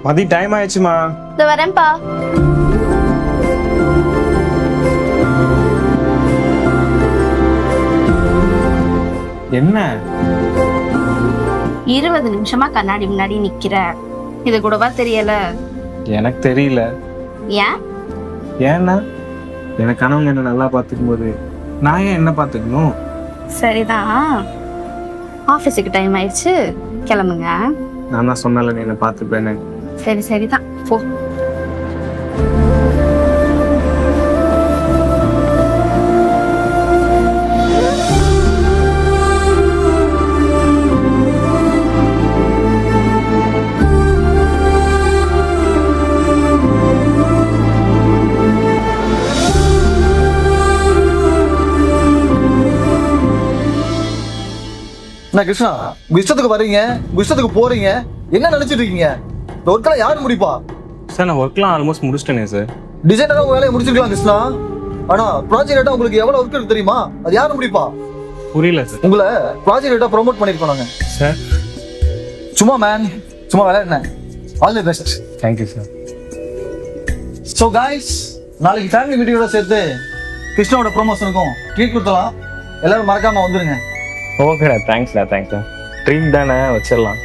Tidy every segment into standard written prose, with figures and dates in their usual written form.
மதி time ஆயிடுச்சுமா. இதோ வரேன்ப்பா. என்ன 20 நிமிஷமா கண்ணாடி முன்னாடி நிக்கிற, இது கூடவா தெரியல? எனக்கு தெரியல. ஏன்? ஏன்னா எனக்கு கணவங்க என்ன நல்லா பார்த்துக்கும் போது நான் ஏன் என்ன பார்த்துக்கணும்? சரிதான், ஆஃபீஸுக்கு டைம் ஆயிடுச்சு, கிளம்புங்க. நான் தான் சொன்னல நீ என்ன பார்த்துப்பேன்னு. சரிதான் போ. நான் கிருஷ்ணா, உங்க இஷ்டத்துக்கு வர்றீங்க, உங்க இஷ்டத்துக்கு போறீங்க, என்ன நினைச்சிட்டு இருக்கீங்க? இந்த ஒர்க்கெல்லாம் யாரு முடிப்பா? சார் நான் ஒர்க்லாம் ஆல்மோஸ்ட் முடிச்சிட்டேனே சார். டிசைனரா உங்க வேலையை முடிச்சிருக்கலாம் கிருஷ்ணா. ஆனா ப்ராஜெக்ட் ஹெட்டா உங்களுக்கு எவ்வளவு ஒர்க் இருக்கு தெரியுமா? அது யாரு முடிப்பா? புரியல சார். உங்களை ப்ராஜெக்ட் ஹெட்டா ப்ரோமோட் பண்ணிருக்கோம் நாங்க சார். சும்மா மேன், சும்மா விளையாடுனேன். All the best. Thank you sir. So guys, நாளைக்கு ஃபேமிலி வீடியோட சேர்த்து கிருஷ்ணாவோட ப்ரொமோஷனுக்கும் ட்ரீட் கொடுத்தலாம். எல்லாரும் மறக்காம வந்துருங்க. ஓகேடா, தேங்க்ஸ்டா. ட்ரீட் தானே, வச்சிடலாம்.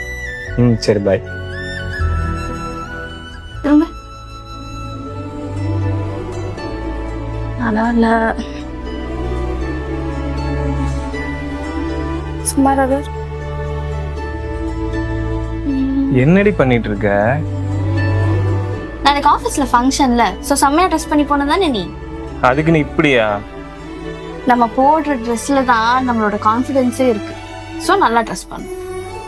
சரி, பாய். திரும்ப அதான் சும்மா ரவர். என்னடி பண்ணிட்டு இருக்க? நாளைக்கு ஆஃபீஸ்ல ஃபங்க்ஷன்ல, ஸோ செம்மையா ட்ரெஸ் பண்ணி போனதானே நீ? அதுக்கு நீ இப்படியா? நம்ம போடுற ட்ரெஸ்ல தான் நம்மளோட கான்ஃபிடென்ஸே இருக்கு. ஸோ நல்லா ட்ரெஸ் பண்ணணும்.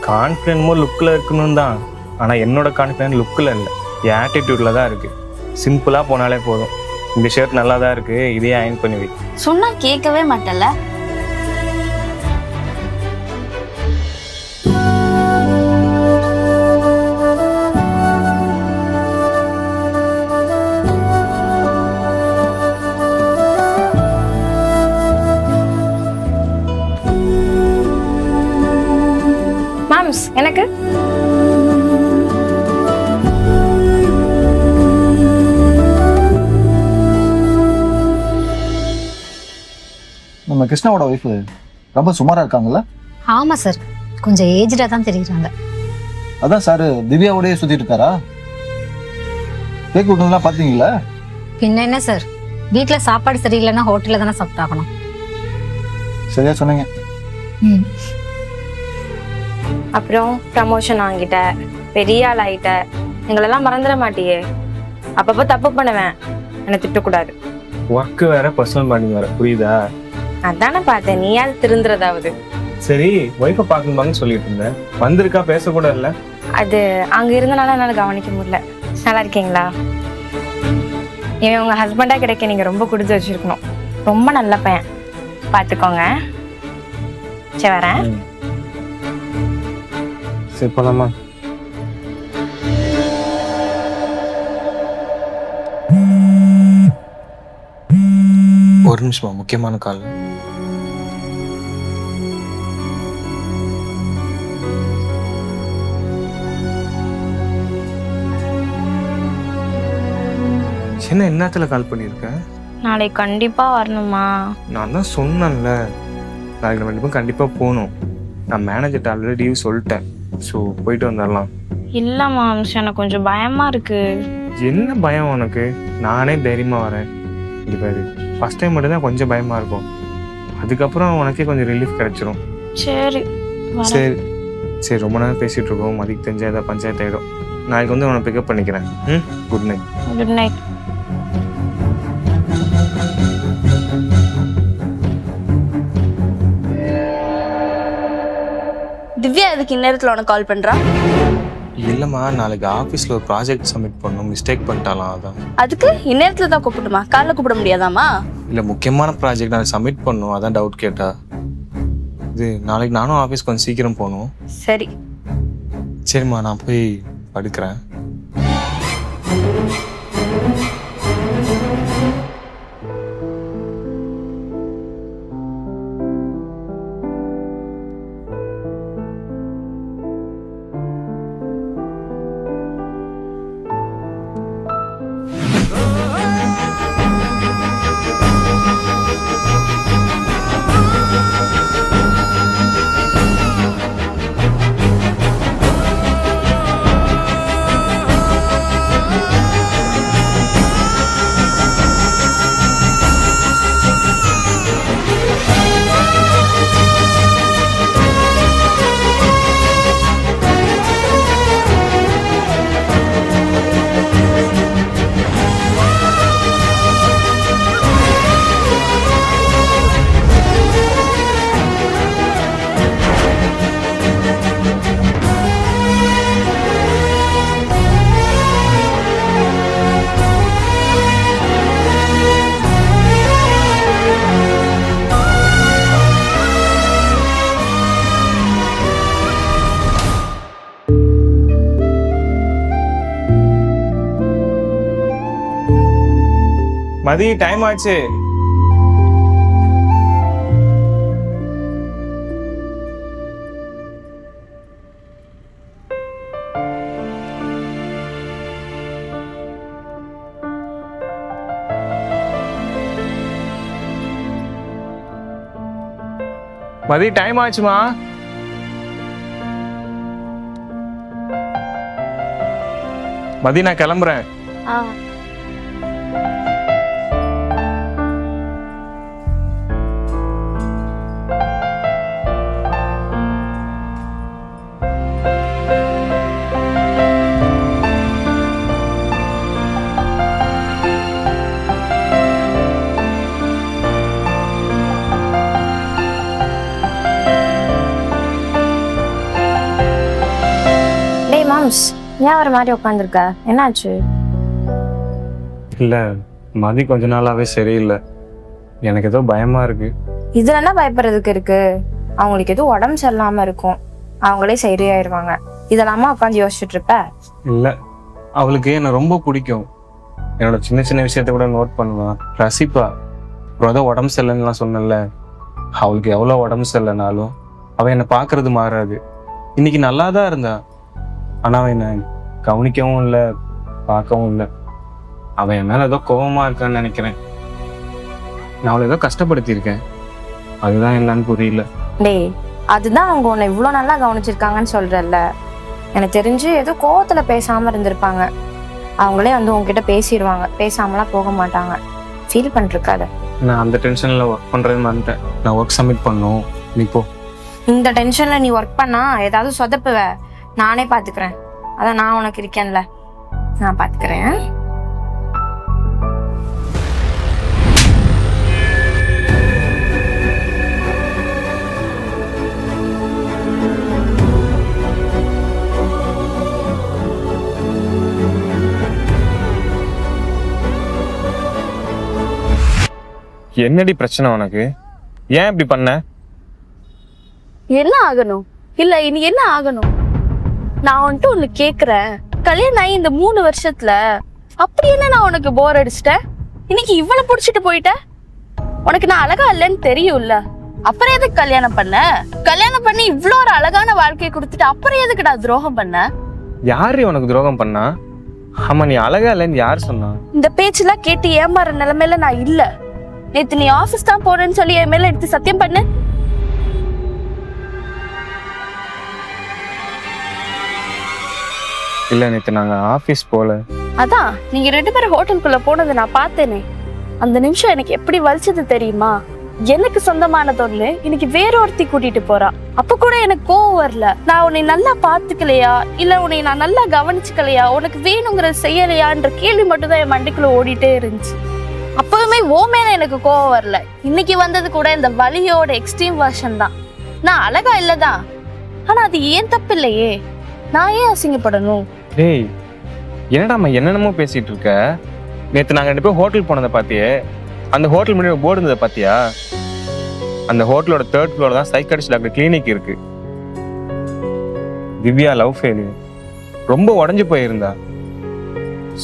கான்ஃபிடென்ட் லுக்கில் இருக்கணும் தான். ஆனால் என்னோட கான்ஃபிடென்ட் லுக்கில் இல்லை, என் ஆட்டிடியூடில் தான் இருக்குது. சிம்பிளாக போனாலே போதும். இந்த ஷர்ட் நல்லா தான் இருக்குது, இதையே அயன் பண்ணி வை. சொன்னா கேட்கவே மாட்டல. மாம்ஸ் எனக்கு நம்ம கிருஷ்ணாவோட ஒய்ஃப் ரொம்ப சுமாரா இருக்காங்கல்ல? ஆமா சார், கொஞ்சம் ஏஜ்டா தான் தெரியுறாங்க. அதான் சார் திவ்யாவோடய சுத்திட்டு இருக்காரா? கேக் விட்டுலாம் பாத்தீங்களா? பின்ன என்ன சார், வீட்டுல சாப்பாடு சரியில்லைன்னா ஹோட்டல்ல தானே சாப்பிட்டாகணும். சரியா சொன்னீங்க. அப்புறம் ப்ரமோஷன் வாங்கிட்ட, பெரிய ஆள் ஆயிட்ட, எங்களெல்லாம் மறந்துட மாட்டியே. அப்பப்போ தப்பு பண்ணுவேன், என்னை திட்டக்கூடாது. ஒர்க்கு வேற, பர்சனல் பாண்டிங் வேற, புரியுதா? அதானே பார்த்தேன், நீயாவது திருந்துறதாவது. சரி, ஒய்ஃபை பார்க்கணுமான்னு சொல்லிட்டு இருந்தேன். வந்திருக்கா, பேசக்கூட இல்லை. அது அங்க இருந்தனால என்னால கவனிக்க முடியல. நல்லா இருக்கீங்களா? இவன் உங்க ஹஸ்பண்டா கிடைக்க நீங்க ரொம்ப கொடுத்து வச்சிருக்கணும். ரொம்ப நல்ல பையன், பார்த்துக்கோங்க. சரி, வரேன். சரி, போலாமா? ஒரு நிமிஷமா, முக்கியமான கால். என்ன என்னத்துல கால் பண்ணியிருக்க? நாளைக்கு கண்டிப்பா வரணுமா? நான் தான் சொன்னேன்ல, நாளைக்கு நம்ம 2 பேரும் கண்டிப்பா போகணும். நான் மேனேஜர்கிட்ட ஆல்ரெடி லீவ் சொல்லிட்டேன். ஸோ போயிட்டு வந்துடலாம். இல்ல மாம்ஸ், எனக்கு கொஞ்சம் பயமா இருக்கு. என்ன பயம் உனக்கு? நானே தைரியமா வரேன். இங்க பாரு, ஃபர்ஸ்ட் டைம் மட்டும் தான் கொஞ்சம் பயமா இருக்கும். அதுக்கப்புறம் உனக்கே கொஞ்சம் ரிலீஃப் கிடைச்சிரும். சரி சரி சரி, ரொம்ப நேரம் பேசிட்டு இருக்கோம். மதிக்கு தெரிஞ்சா ஏதாவது பஞ்சாயத்து ஆயிடும். நாளைக்கு வந்து உன்னை பிக்கப் பண்ணிக்கிறேன். Good night. Good night. Divya எதுக்கு இந்நேரத்துல உனக்கு கால் பண்றா? இல்லைம்மா, நாளைக்கு ஆஃபீஸில் ஒரு ப்ராஜெக்ட் சப்மிட் பண்ணணும், மிஸ்டேக் பண்ணிட்டாலாம். அதான். அதுக்கு இந்நேரத்துல தான் கூப்பிட்டுமா? காலைல கூப்பிட முடியாதாமா? இல்லை, முக்கியமான ப்ராஜெக்ட் நாளைக்கு சப்மிட் பண்ணணும், அதான் டவுட் கேட்டா. இது நாளைக்கு நானும் ஆஃபீஸ் கொஞ்சம் சீக்கிரம் போகணும். சரி சரிம்மா, நான் போய் படுக்கிறேன். மதி டைம் ஆச்சு. மதி டைம் ஆச்சுமா. மதி நான் கிளம்புறேன். ஆ டேய் மாம்ஸ், ஏன் ஒரு மாதிரி உட்காந்துருக்க? என்னாச்சு? இல்லை, மதி கொஞ்ச நாளாவே சரியில்லை. எனக்கு ஏதோ பயமா இருக்கு. இதுல என்ன பயப்படுறதுக்கு இருக்கு? அவங்களுக்கு எதுவும் உடம்பு சரியில்லாம இருக்கும், அவங்களே சரியாயிருவாங்க. இதெல்லாமா உட்காந்து யோசிச்சுட்டு இருப்ப? இல்லை, அவளுக்கு என்னை ரொம்ப பிடிக்கும். என்னோட சின்ன சின்ன விஷயத்த கூட நோட் பண்ணுவான், ரசிப்பா. அப்புறம் ஏதோ உடம்பு சரியில்லைன்னுலாம் சொன்னல, அவளுக்கு எவ்வளோ உடம்பு சரியில்லைனாலும் அவள் என்னை பார்க்கறது மாறாது. இன்னைக்கு நல்லா தான் இருந்தா, ஆனால் அவன் என்னை கவனிக்கவும் இல்லை, பார்க்கவும் இல்லை. அவன் என் மேலே ஏதோ கோபமா இருக்கான்னு நினைக்கிறேன். நான் அவளை ஏதோ கஷ்டப்படுத்தியிருக்கேன், அதுதான் என்னன்னு புரியல. டேய், அதுதான் அவங்க உன்னை இவ்வளோ நல்லா கவனிச்சிருக்காங்கன்னு சொல்றல்ல. எனக்கு தெரிஞ்சு ஏதோ கோவத்துல பேசாம இருந்திருப்பாங்க. அவங்களே வந்து உங்ககிட்ட பேசிடுவாங்க, பேசாமலாம் போக மாட்டாங்க. ஃபீல் பண்ணிருக்காத. நான் அந்த டென்ஷனில் ஒர்க் பண்ணுறேன்னு வந்துட்டேன். நான் ஒர்க் சப்மிட் பண்ணணும், நீ போ. இந்த டென்ஷன்ல நீ ஒர்க் பண்ணா ஏதாவது சொதப்புவ. நானே பாத்துக்கிறேன். அதான் நான் உனக்கு இருக்கேன்ல, நான் பாத்துக்கிறேன். என்னடி பிரச்சனை உனக்கு? ஏன் இப்படி பண்ண? என்ன ஆகணும்? இல்ல இனி என்ன ஆகணும்? நான் வந்துட்டு ஒண்ணு கேக்குறேன். கல்யாணம் ஆகி இந்த 3 வருஷத்துல அப்படி என்ன நான் உனக்கு போர் அடிச்சிட்டேன்? இன்னைக்கு இவ்வளவு புடிச்சிட்டு போயிட்ட? உனக்கு நான் அழகா இல்லைன்னு தெரியும்ல, அப்புறம் எதுக்கு கல்யாணம் பண்ண? கல்யாணம் பண்ணி இவ்வளோ ஒரு அழகான வாழ்க்கையை கொடுத்துட்டு அப்புறம் எதுக்கு நான் துரோகம் பண்ண? யாரு உனக்கு துரோகம் பண்ணா? ஆமா, நீ அழகா இல்லைன்னு யார் சொன்னா? இந்த பேச்செல்லாம் கேட்டு ஏமாற நிலைமையில நான் இல்ல. நேத்து நீ ஆபீஸ் தான் போறேன்னு சொல்லி என் மேல எடுத்து சத்தியம் பண்ணு. இல்ல, நேத்து நாங்க ஆபீஸ் போல. அதான் நீங்க 2 பேரும் ஹோட்டலுக்குள்ள போனது நான் பார்த்தேனே. அந்த நிமிஷம் எனக்கு எப்படி வலிச்சது தெரியுமா? எனக்கு சொந்தமானது ஒண்ணு இன்னைக்கு வேற ஒருத்தி கூட்டிட்டு போறா. அப்ப கூட எனக்கு கோவம் வரல. நான் உன்னை நல்லா பாத்துக்கலையா, இல்ல உன்னை நான் நல்லா கவனிச்சுக்கலையா, உனக்கு வேணுங்கிறத செய்யலையான்ற கேள்வி மட்டும் தான் என் மண்டைக்குள்ள ஓடிட்டே இருந்துச்சு. அப்பவுமே ஓ மேல எனக்கு கோவம் வரல. இன்னைக்கு வந்தது கூட இந்த வலியோட எக்ஸ்ட்ரீம் வெர்ஷன் தான். நான் அழகா இல்லதான், ஆனா அது ஏன் தப்பு இல்லையே. நான் ஏன் அசிங்கப்படணும்? டேய், என்னடாம்மா என்னென்னமோ பேசிட்டு இருக்க? நேத்து நாங்க 2 பேரும் ஹோட்டல் போனதை பாத்தியே? அந்த ஹோட்டல் முன்னாடி போர்டு இருந்ததை பாத்தியா? அந்த ஹோட்டலோட 3rd ஃப்ளோர் தான் சைக்காட்ரிஸ்ட் டாக்டர் கிளினிக் இருக்கு. திவ்யா லவ் ஃபெயிலியர், ரொம்ப உடஞ்சு போயிருந்தா.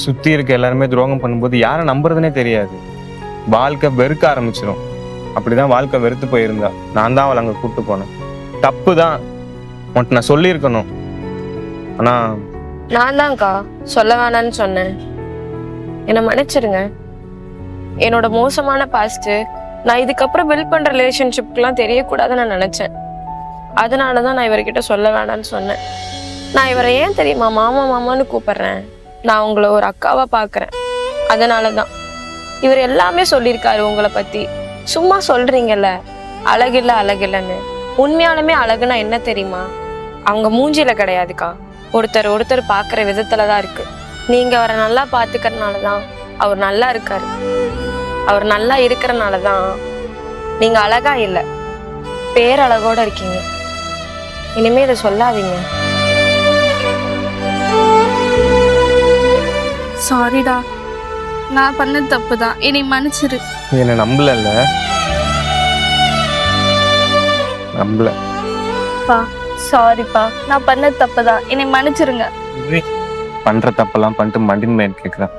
சுத்தி இருக்க எல்லாருமே துரோகம் பண்ணும்போது யாரை நம்புறதுனே தெரியாது. வாழ்க்கை வெறுக்க ஆரம்பிச்சிடும். அப்படிதான் வாழ்க்கை வெறுத்து போயிருந்தா. நான் தான் அவளை அங்க கூப்பிட்டு போனேன். தப்பு தான், உன்கிட்ட நான் சொல்லியிருக்கணும். ஆனா நான் தான்க்கா சொல்ல வேணான்னு சொன்னேன். என்னை மன்னிச்சிருங்க. என்னோட மோசமான பாஸ்ட் நான் இதுக்கப்புறம் பில்ட் பண்ற ரிலேஷன்ஷிப்க்குலாம் தெரியக்கூடாதுன்னு நான் நினைச்சேன். அதனாலதான் நான் இவர்கிட்ட சொல்ல வேணான்னு சொன்னேன். நான் இவரை ஏன் தெரியுமா மாமா மாமான்னு கூப்பிடுறேன்? நான் உங்களை ஒரு அக்காவா பாக்குறேன், அதனாலதான். இவர் எல்லாமே சொல்லியிருக்காரு உங்களை பத்தி. சும்மா சொல்றீங்கல்ல அழகில்ல அழகில்லன்னு. உண்மையாலுமே அழகுனா என்ன தெரியுமா? அவங்க மூஞ்சில கிடையாதுக்கா, ஒருத்தர் ஒருத்தர் பாக்குற விதத்துலதான் இருக்கு. நீங்க அவரை நல்லா பாத்துக்கறதுனாலதான் அவர் நல்லா இருக்காரு. அவர் நல்லா இருக்கிறனாலதான் நீங்க அழகா இல்ல, பேரழகோட இருக்கீங்க. இனிமே இதை சொல்லாதீங்க. சாரிடா, நான் பண்ணது தப்புதான், இனி மன்னிச்சிரு. நீ என்ன நம்பல? நம்பல. பா சாரிப்பா, நான் பண்ணது தப்புதான், இனி மன்னிச்சிருங்க. பண்ற தப்பெல்லாம் பண்ணிட்டு மண்டின் மேன் கேக்குறேன்.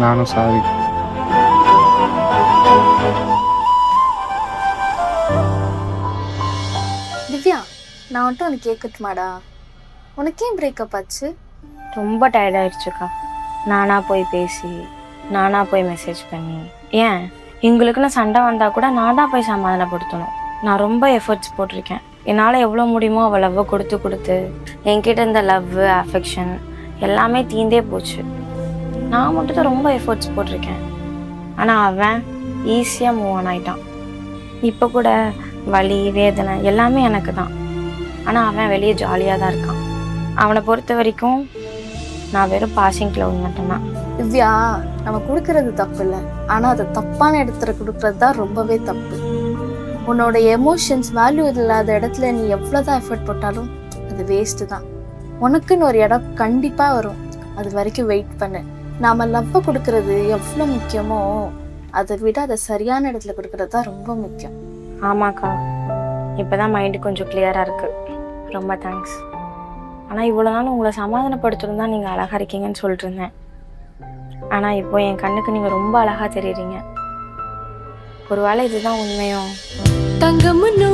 நானும் சாரி. திவ்யா, நான் வந்துட்டு உனக்கு கேட்கட்டுமாடா? உனக்கு ஏன் பிரேக்கப் ஆச்சு? ரொம்ப டயர்டாயிடுச்சுக்கா. நானா போய் பேசி, நானா போய் மெசேஜ் பண்ணி, ஏன் எங்களுக்குன்னு சண்டை வந்தால் கூட நான் தான் போய் சமாதானப்படுத்தணும். நான் ரொம்ப எஃபர்ட்ஸ் போட்டிருக்கேன். என்னால் எவ்வளோ முடியுமோ அவள் லவ்வை கொடுத்து கொடுத்து என்கிட்ட இந்த லவ் அஃபெக்ஷன் எல்லாமே தீந்தே போச்சு. நான் மட்டும் தான் ரொம்ப எஃபர்ட்ஸ் போட்டிருக்கேன். ஆனால் அவன் ஈஸியாக மூவ் ஆன் ஆகிட்டான். இப்போ கூட வலி வேதனை எல்லாமே எனக்கு தான். ஆனால் அவன் வெளியே ஜாலியாக தான் இருக்கான். அவனை பொறுத்த வரைக்கும் நான் வெறும் பாசிங் லவ் மட்டும்தான். திவ்யா, நம்ம கொடுக்கறது தப்பு இல்லை, ஆனால் அதை தப்பான இடத்துல கொடுக்கறது தான் ரொம்பவே தப்பு. உன்னோட எமோஷன்ஸ் வேல்யூ இல்லாத இடத்துல நீ எவ்வளோதான் எஃபர்ட் போட்டாலும் அது வேஸ்ட்டு தான். உனக்குன்னு ஒரு இடம் கண்டிப்பாக வரும். அது வரைக்கும் வெயிட் பண்ணு. நாம் லவ்வை கொடுக்கறது எவ்வளோ முக்கியமோ அதை விட அதை சரியான இடத்துல கொடுக்கறது தான் ரொம்ப முக்கியம். ஆமாக்கா, இப்போ தான் மைண்டு கொஞ்சம் கிளியராக இருக்குது. ரொம்ப தேங்க்ஸ். ஆனால் இவ்வளோ நாள் உங்களை சமாதானப்படுத்தணும் தான் நீங்கள் அழகாக இருக்கீங்கன்னு சொல்லிட்டு இருந்தேன். ஆனால் இப்போ என் கண்ணுக்கு நீங்கள் ரொம்ப அழகாக தெரியுறீங்க. ஒருவேளை இதுதான் உண்மையும். தங்கம்னு